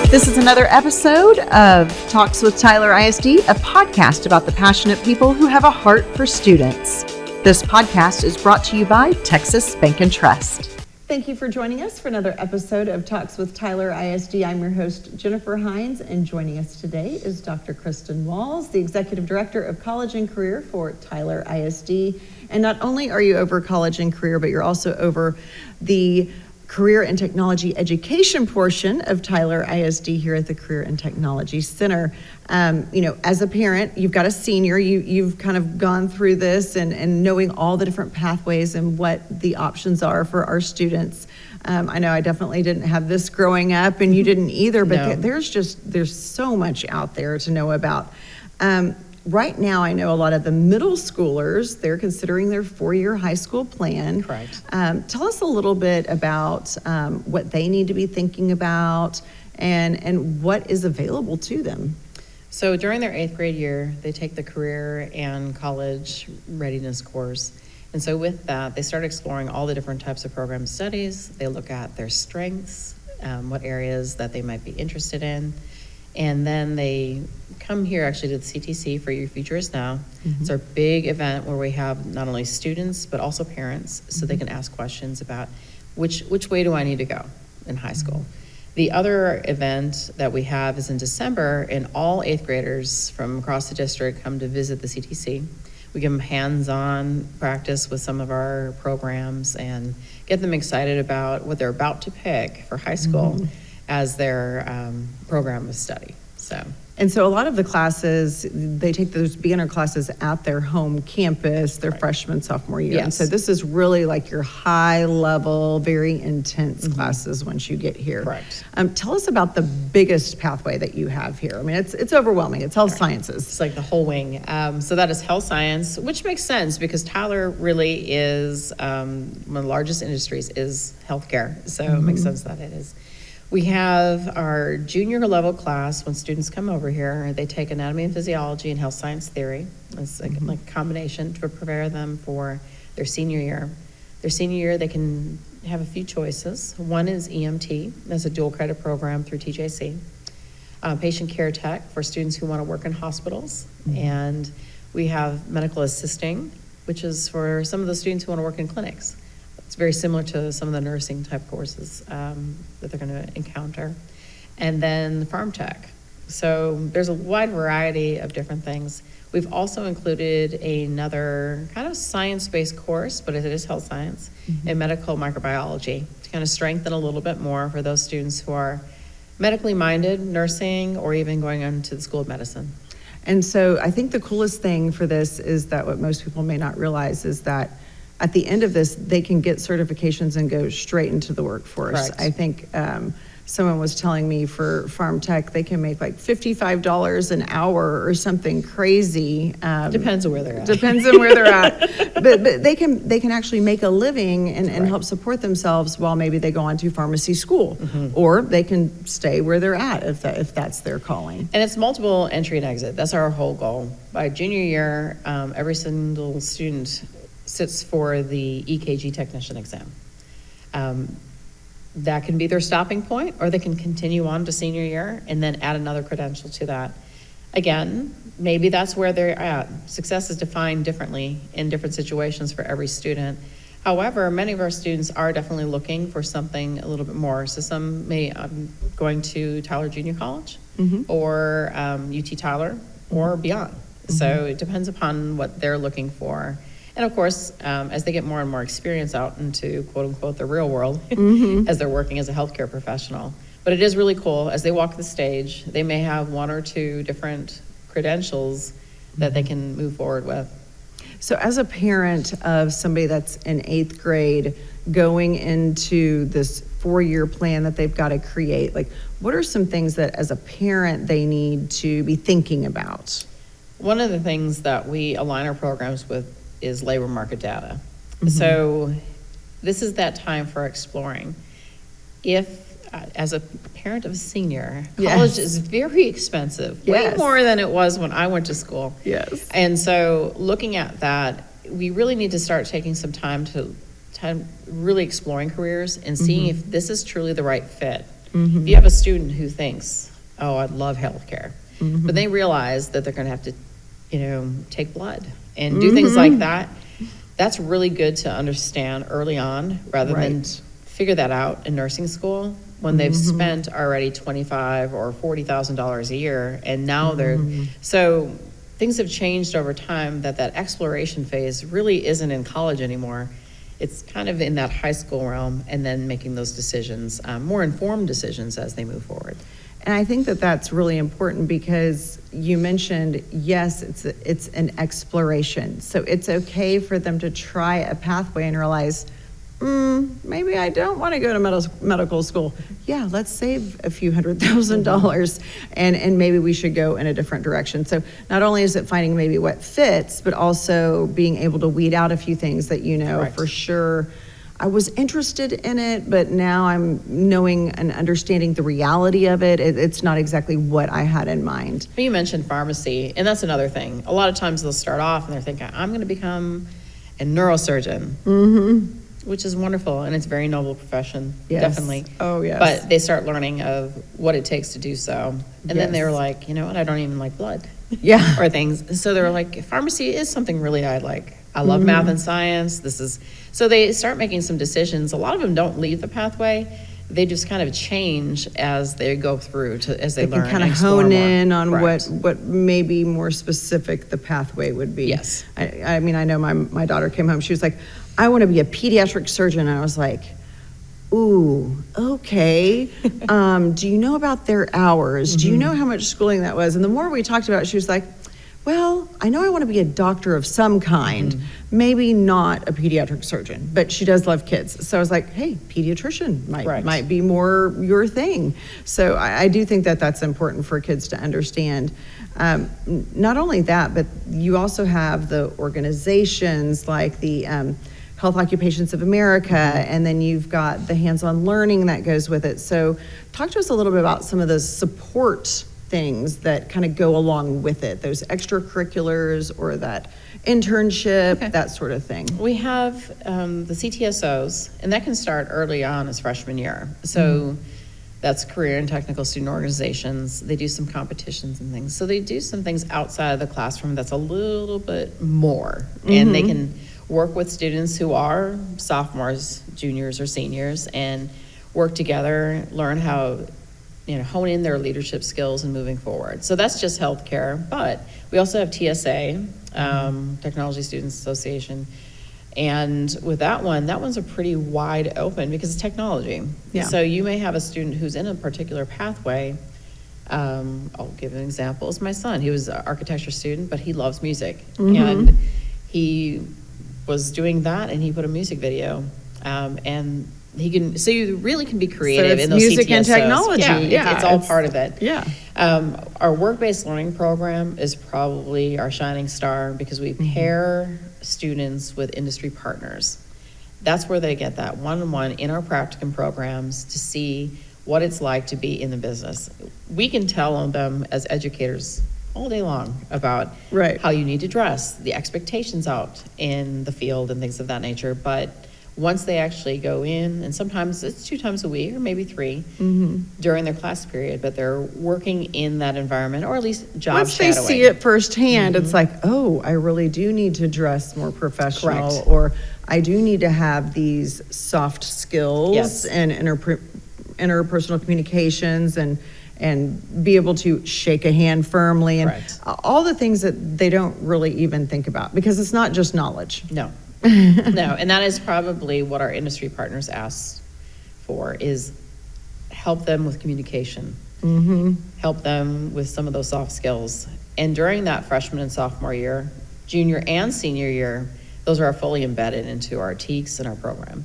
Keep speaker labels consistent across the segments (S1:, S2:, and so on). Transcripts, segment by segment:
S1: This is another episode of Talks with Tyler ISD, a podcast about the passionate people who have a heart for students. This podcast is brought to you by Texas Bank and Trust. Thank you for joining us for another episode of Talks with Tyler ISD. I'm your host, Jennifer Hines, and joining us today is Dr. Kristen Walls, the Executive Director of College and Career for Tyler ISD. And not only are you over college and career, but you're also over the Career and Technology Education portion of Tyler ISD here at the Career and Technology Center. As a parent, you've got a senior, you've kind of gone through this and knowing all the different pathways and what the options are for our students. I know I definitely didn't have this growing up, and you didn't either, but there's so much out there to know about. Right now, I know a lot of the middle schoolers, they're considering their 4-year high school plan.
S2: Correct.
S1: Tell us a little bit about what they need to be thinking about and what is available to them.
S2: So during their 8th grade year, they take the career and college readiness course. And so with that, they start exploring all the different types of program studies. They look at their strengths, what areas that they might be interested in. And then they come here actually to the CTC for Your Future Is Now. Mm-hmm. It's our big event where we have not only students, but also parents, so they can ask questions about which way do I need to go in high school. The other event that we have is in December, and all 8th graders from across the district come to visit the CTC. We give them hands-on practice with some of our programs and get them excited about what they're about to pick for high school as their program of study.
S1: And so a lot of the classes, they take those beginner classes at their home campus, their freshman, sophomore year.
S2: Yes.
S1: And so this is really like your high level, very intense classes once you get here.
S2: Correct.
S1: Tell us about the biggest pathway that you have here. I mean, it's overwhelming. It's health sciences.
S2: It's like the whole wing. So that is health science, which makes sense because Tyler really is, one of the largest industries is healthcare. So it makes sense that it is. We have our junior level class when students come over here. They take anatomy and physiology and health science theory. It's like a combination to prepare them for their senior year. Their senior year, they can have a few choices. One is EMT. That's a dual credit program through TJC. Patient care tech for students who want to work in hospitals. And we have medical assisting, which is for some of the students who want to work in clinics. It's very similar to some of the nursing type courses that they're going to encounter. And then farm tech. So there's a wide variety of different things. We've also included another kind of science-based course, but it is health science, and medical microbiology to kind of strengthen a little bit more for those students who are medically minded, nursing, or even going on to the School of Medicine.
S1: And so I think the coolest thing for this is that what most people may not realize is that at the end of this, they can get certifications and go straight into the workforce.
S2: Correct.
S1: I think someone was telling me for farm tech, they can make like $55 an hour or something crazy.
S2: Depends on where they're at.
S1: Depends on where they're at. But they can actually make a living and help support themselves while maybe they go on to pharmacy school. Or they can stay where they're at if that's their calling.
S2: And it's multiple entry and exit. That's our whole goal. By junior year, every single student sits for the EKG technician exam. That can be their stopping point, or they can continue on to senior year and then add another credential to that. Again, maybe that's where they're at. Success is defined differently in different situations for every student. However, many of our students are definitely looking for something a little bit more. So some may going to Tyler Junior College or UT Tyler or beyond. So it depends upon what they're looking for. And of course, as they get more and more experience out into quote unquote the real world, as they're working as a healthcare professional. But it is really cool as they walk the stage, they may have 1 or 2 different credentials that they can move forward with.
S1: So as a parent of somebody that's in 8th grade going into this 4-year plan that they've got to create, like what are some things that as a parent they need to be thinking about?
S2: One of the things that we align our programs with is labor market data. So this is that time for exploring. If, as a parent of a senior, college is very expensive, way more than it was when I went to school. And so looking at that, we really need to start taking some time to really exploring careers and seeing if this is truly the right fit. If you have a student who thinks, oh, I'd love healthcare, but they realize that they're going to have to, take blood and do things like that, that's really good to understand early on rather than figure that out in nursing school when they've spent already $25,000 or $40,000 a year, and now so things have changed over time that exploration phase really isn't in college anymore. It's kind of in that high school realm, and then making those decisions, more informed decisions as they move forward.
S1: And I think that that's really important because you mentioned, yes, it's an exploration. So it's okay for them to try a pathway and realize, maybe I don't want to go to medical school. Yeah, let's save a few $100,000 and maybe we should go in a different direction. So not only is it finding maybe what fits, but also being able to weed out a few things that for sure I was interested in it, but now I'm knowing and understanding the reality of it. It's not exactly what I had in mind.
S2: You mentioned pharmacy, and that's another thing. A lot of times they'll start off and they're thinking, I'm going to become a neurosurgeon, which is wonderful, and it's a very noble profession, definitely.
S1: Oh, yes.
S2: But they start learning of what it takes to do so, and then they're like, you know what, I don't even like blood. Or things. So they're like, pharmacy is something really I like. I love math and science. So they start making some decisions. A lot of them don't leave the pathway. They just kind of change as they go through as they learn.
S1: They can kind of hone in on what maybe more specific the pathway would be.
S2: Yes.
S1: I mean, I know my daughter came home. She was like, I want to be a pediatric surgeon. And I was like, ooh, okay. Do you know about their hours? Do you know how much schooling that was? And the more we talked about it, she was like, well, I know I want to be a doctor of some kind, maybe not a pediatric surgeon, but she does love kids. So I was like, hey, pediatrician might be more your thing. So I do think that that's important for kids to understand. Not only that, but you also have the organizations like the Health Occupations of America, and then you've got the hands-on learning that goes with it. So talk to us a little bit about some of the support things that kind of go along with it, those extracurriculars or that internship, that sort of thing.
S2: We have the CTSOs, and that can start early on as freshman year. So that's career and technical student organizations. They do some competitions and things. So they do some things outside of the classroom that's a little bit more, and they can work with students who are sophomores, juniors, or seniors, and work together, learn how hone in their leadership skills and moving forward. So that's just healthcare, but we also have TSA, Technology Students Association, and with that one's a pretty wide open because it's technology. So you may have a student who's in a particular pathway. I'll give an example. It's my son. He was an architecture student, but he loves music, and he was doing that, and he put a music video, and he can. So you really can be creative in those
S1: music
S2: CTSOs.
S1: And technology.
S2: It's all part of it.
S1: Yeah.
S2: Our work-based learning program is probably our shining star because we pair students with industry partners. That's where they get that one-on-one in our practicum programs to see what it's like to be in the business. We can tell them as educators all day long about how you need to dress, the expectations out in the field and things of that nature, but once they actually go in, and sometimes it's 2 times a week or maybe 3 during their class period, but they're working in that environment or at least job
S1: once
S2: shadowing.
S1: Once they see it firsthand, it's like, oh, I really do need to dress more professional, or I do need to have these soft skills and interpersonal communications and be able to shake a hand firmly and all the things that they don't really even think about because it's not just knowledge.
S2: No, and that is probably what our industry partners ask for is help them with communication, help them with some of those soft skills. And during that freshman and sophomore year, junior and senior year, those are fully embedded into our TEKS and our program.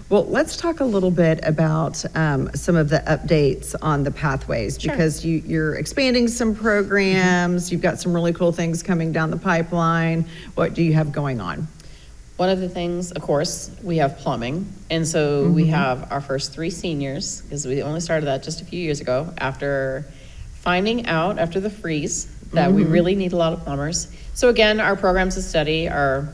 S1: Well, let's talk a little bit about some of the updates on the pathways because you're expanding some programs. You've got some really cool things coming down the pipeline. What do you have going on?
S2: One of the things, of course, we have plumbing. And so we have our first 3 seniors because we only started that just a few years ago after finding out after the freeze that we really need a lot of plumbers. So again, our programs of study are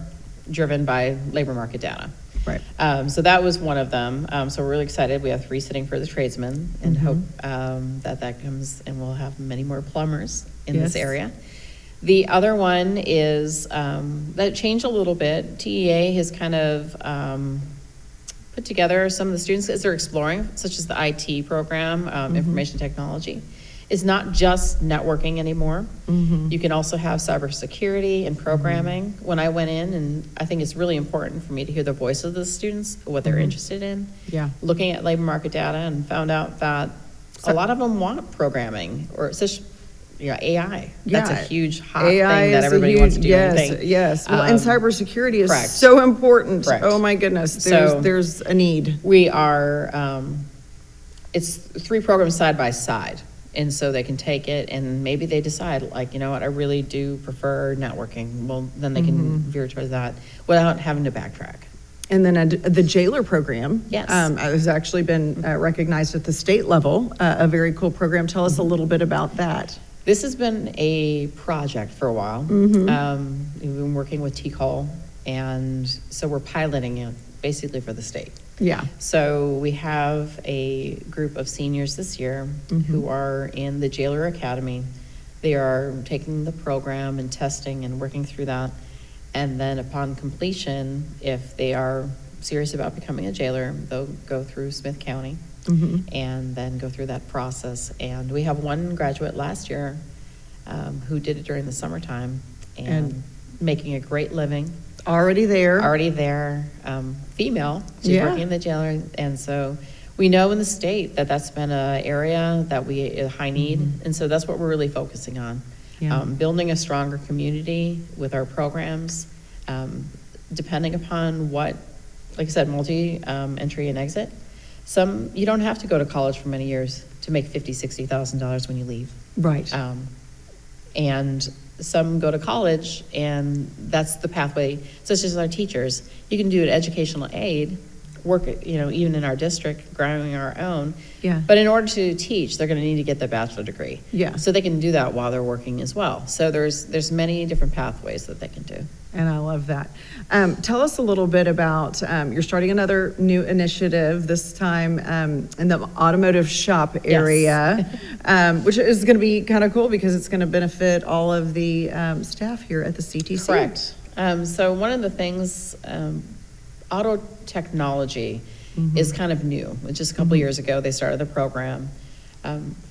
S2: driven by labor market data.
S1: Right.
S2: So that was one of them. So we're really excited. We have 3 sitting for the tradesmen, and hope that comes, and we'll have many more plumbers in this area. The other one is that changed a little bit. TEA has kind of put together some of the students as they're exploring, such as the IT program, information technology. It's not just networking anymore. You can also have cybersecurity and programming. When I went in, and I think it's really important for me to hear the voice of the students, what they're interested in.
S1: Yeah.
S2: Looking at labor market data, and found out that a lot of them want programming or such. AI. That's a huge hot
S1: AI
S2: thing that everybody wants to do.
S1: Yes. Well, and cybersecurity is
S2: correct.
S1: so important.
S2: Correct.
S1: Oh my goodness. There's a need.
S2: We are, it's 3 programs side by side. And so they can take it, and maybe they decide, like, you know what, I really do prefer networking. Well, then they can veer towards that without having to backtrack.
S1: And then the jailer program has actually been recognized at the state level, a very cool program. Tell us a little bit about that.
S2: This has been a project for a while. We've been working with TCOL, and so we're piloting it basically for the state.
S1: Yeah.
S2: So we have a group of seniors this year who are in the Jailer Academy. They are taking the program and testing and working through that. And then upon completion, if they are serious about becoming a jailer, they'll go through Smith County and then go through that process. And we have one graduate last year who did it during the summertime and making a great living.
S1: Already there,
S2: female. She's working in the jailer, and so we know in the state that that's been an area that a high need, and so that's what we're really focusing on. Building a stronger community with our programs, depending upon what, like I said, multi-entry and exit. Some you don't have to go to college for many years to make $50,000-$60,000 when you leave.
S1: Right.
S2: And some go to college, and that's the pathway, such as our teachers. You can do an educational aid, work, even in our district, growing our own.
S1: Yeah.
S2: But in order to teach, they're going to need to get the bachelor degree.
S1: Yeah.
S2: So they can do that while they're working as well. So there's many different pathways that they can do.
S1: And I love that. Tell us a little bit about, you're starting another new initiative, this time in the automotive shop area, which is going to be kind of cool because it's going to benefit all of the staff here at the CTC.
S2: Correct. So one of the things, auto technology is kind of new. Just a couple years ago, they started the program.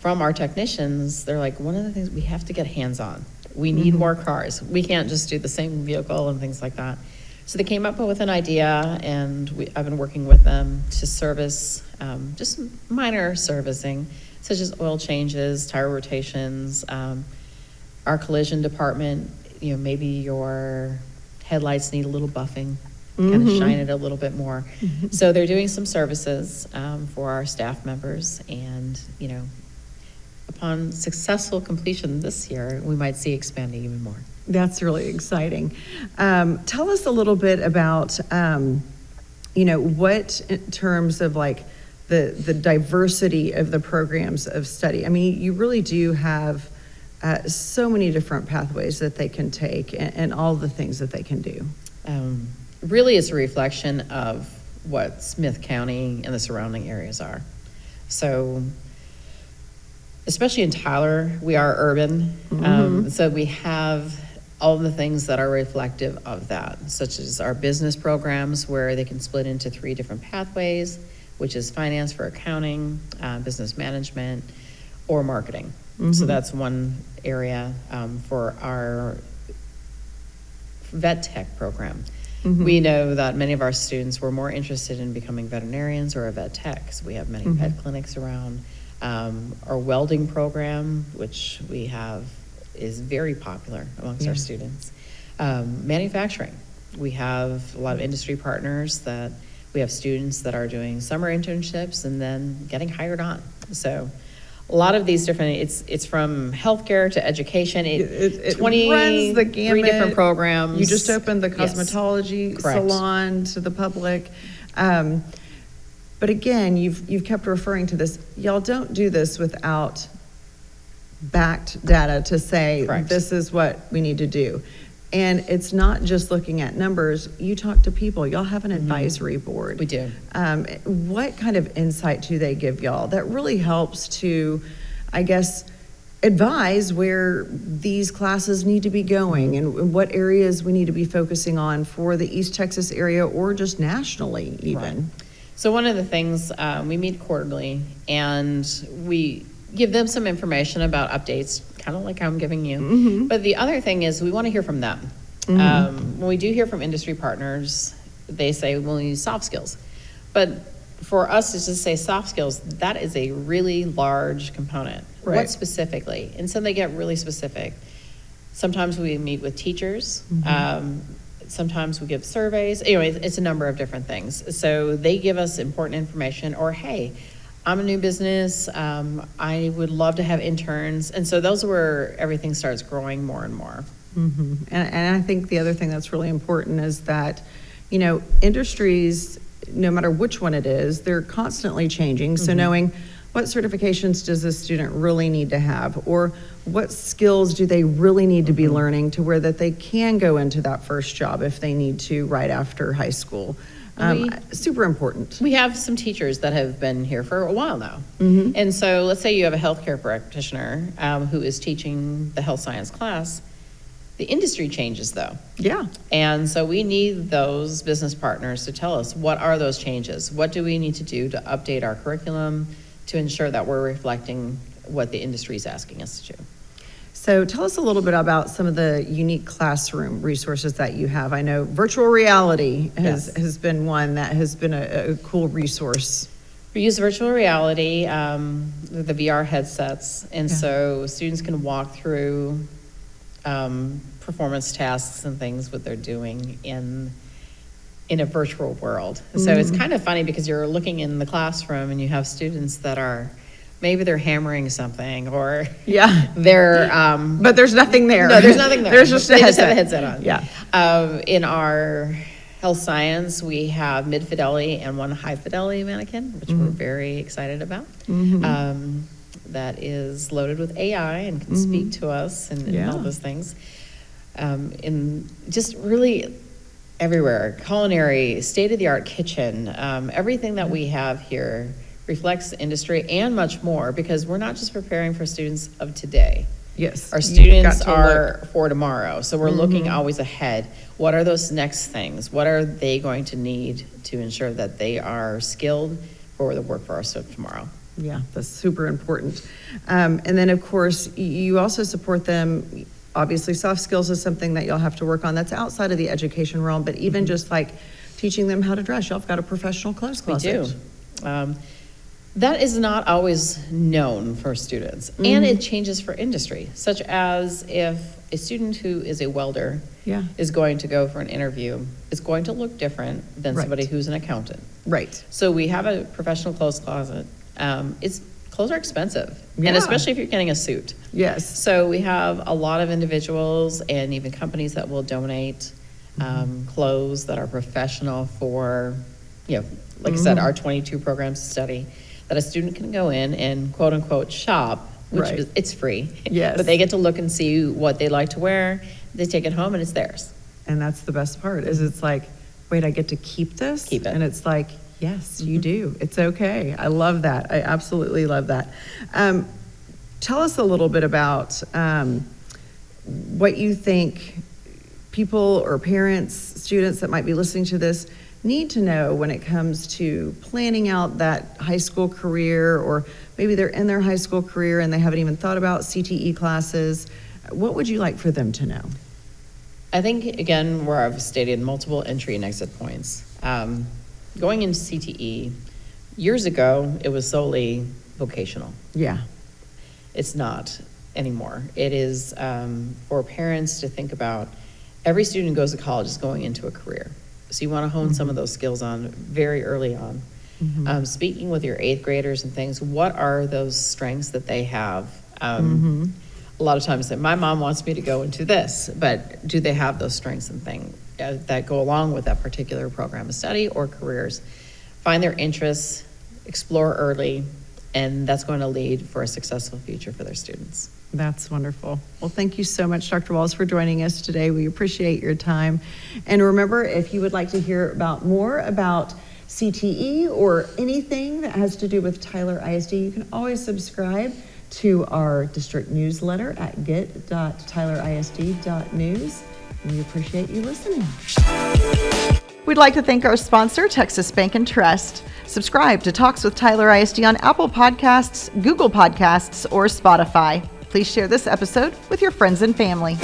S2: From our technicians, they're like, one of the things we have to get hands-on. We need more cars. We can't just do the same vehicle and things like that. So they came up with an idea, and I've been working with them to service just minor servicing, such as oil changes, tire rotations, our collision department. Maybe your headlights need a little buffing, kind of shine it a little bit more. So they're doing some services for our staff members, and upon successful completion this year, we might see expanding even more.
S1: That's really exciting. Tell us a little bit about, what in terms of like the diversity of the programs of study. I mean, you really do have so many different pathways that they can take and all the things that they can do.
S2: Really, it's a reflection of what Smith County and the surrounding areas are. So, especially in Tyler, we are urban. So we have all the things that are reflective of that, such as our business programs where they can split into 3 different pathways, which is finance for accounting, business management, or marketing. So that's one area for our vet tech program. We know that many of our students were more interested in becoming veterinarians or a vet tech. So we have many vet clinics around. Our welding program, which we have, is very popular amongst our students. Manufacturing, we have a lot of industry partners that we have students that are doing summer internships and then getting hired on. So a lot of these different, it's from healthcare to education. It 20
S1: runs the gamut.
S2: 3 different programs.
S1: You just opened the cosmetology salon to the public. But again, you've kept referring to this. Y'all don't do this without backed data to say this is what we need to do. And it's not just looking at numbers. You talk to people. Y'all have an advisory board.
S2: We do.
S1: What kind of insight do they give y'all that really helps to, I guess, advise where these classes need to be going and what areas we need to be focusing on for the East Texas area or just nationally even?
S2: Right. So one of the things, we meet quarterly and we give them some information about updates, kind of like I'm giving you. But the other thing is we want to hear from them. When we do hear from industry partners, they say we'll use soft skills. But for us to just say soft skills, that is a really large component.
S1: Right.
S2: What specifically? And so they get really specific. Sometimes we meet with teachers. Sometimes we give surveys. Anyway, it's a number of different things. So they give us important information, or hey, I'm a new business. I would love to have interns. And so those are where everything starts growing more and more.
S1: And I think the other thing that's really important is that, you know, industries, no matter which one it is, they're constantly changing. So knowing what certifications does a student really need to have, or what skills do they really need to be learning to where that they can go into that first job if they need to right after high school. Super important.
S2: We have some teachers that have been here for a while now. And so let's say you have a healthcare practitioner who is teaching the health science class. The industry changes though.
S1: Yeah.
S2: And so we need those business partners to tell us what are those changes? What do we need to do to update our curriculum to ensure that we're reflecting what the industry is asking us to do?
S1: So tell us a little bit about some of the unique classroom resources that you have. I know virtual reality has been one that has been a cool resource.
S2: We use virtual reality, the VR headsets, and so students can walk through performance tasks and things what they're doing in a virtual world. So it's kind of funny because you're looking in the classroom and you have students that are maybe they're hammering something or they're
S1: but there's nothing there.
S2: No, there's nothing there.
S1: There's just a headset.
S2: Just have a headset on.
S1: Yeah.
S2: In our health science, we have mid-fidelity and one high-fidelity mannequin, which we're very excited about. That is loaded with AI and can speak to us and all those things. In just really everywhere, culinary, state-of-the-art kitchen, everything that we have here reflects the industry and much more, because we're not just preparing for students of today.
S1: Yes.
S2: Our students are for tomorrow. So we're looking always ahead. What are those next things? What are they going to need to ensure that they are skilled for the workforce of tomorrow?
S1: Yeah, that's super important. And then, of course, you also support them. Obviously, soft skills is something that you'll have to work on. That's outside of the education realm, but even just like teaching them how to dress. Y'all have got a professional clothes closet.
S2: We do. That is not always known for students, and it changes for industry, such as if a student who is a welder is going to go for an interview, it's going to look different than somebody who's an accountant.
S1: Right.
S2: So we have a professional clothes closet. Clothes are expensive, and especially if you're getting a suit.
S1: Yes.
S2: So we have a lot of individuals and even companies that will donate clothes that are professional for, like I said, our 22 programs to study, that a student can go in and quote unquote shop, which is, it's free.
S1: Yes.
S2: But they get to look and see what they like to wear. They take it home and it's theirs.
S1: And that's the best part, is it's like, wait, I get to keep this?
S2: Keep it.
S1: And it's like, yes, you do. It's okay. I love that. I absolutely love that. Tell us a little bit about what you think people or parents, students that might be listening to this need to know when it comes to planning out that high school career, or maybe they're in their high school career and they haven't even thought about CTE classes. What would you like for them to know?
S2: I think, again, where I've stated multiple entry and exit points. Going into CTE, years ago, it was solely vocational.
S1: Yeah.
S2: It's not anymore. It is for parents to think about, every student who goes to college is going into a career. So you want to hone some of those skills on very early on. Speaking with your 8th graders and things, what are those strengths that they have? A lot of times that my mom wants me to go into this, but do they have those strengths and things that go along with that particular program of study or careers? Find their interests, explore early, and that's going to lead for a successful future for their students.
S1: That's wonderful. Well, thank you so much, Dr. Walls, for joining us today. We appreciate your time. And remember, if you would like to hear more about CTE or anything that has to do with Tyler ISD, you can always subscribe to our district newsletter at get.tylerisd.news. And we appreciate you listening. We'd like to thank our sponsor, Texas Bank and Trust. Subscribe to Talks with Tyler ISD on Apple Podcasts, Google Podcasts, or Spotify. Please share this episode with your friends and family.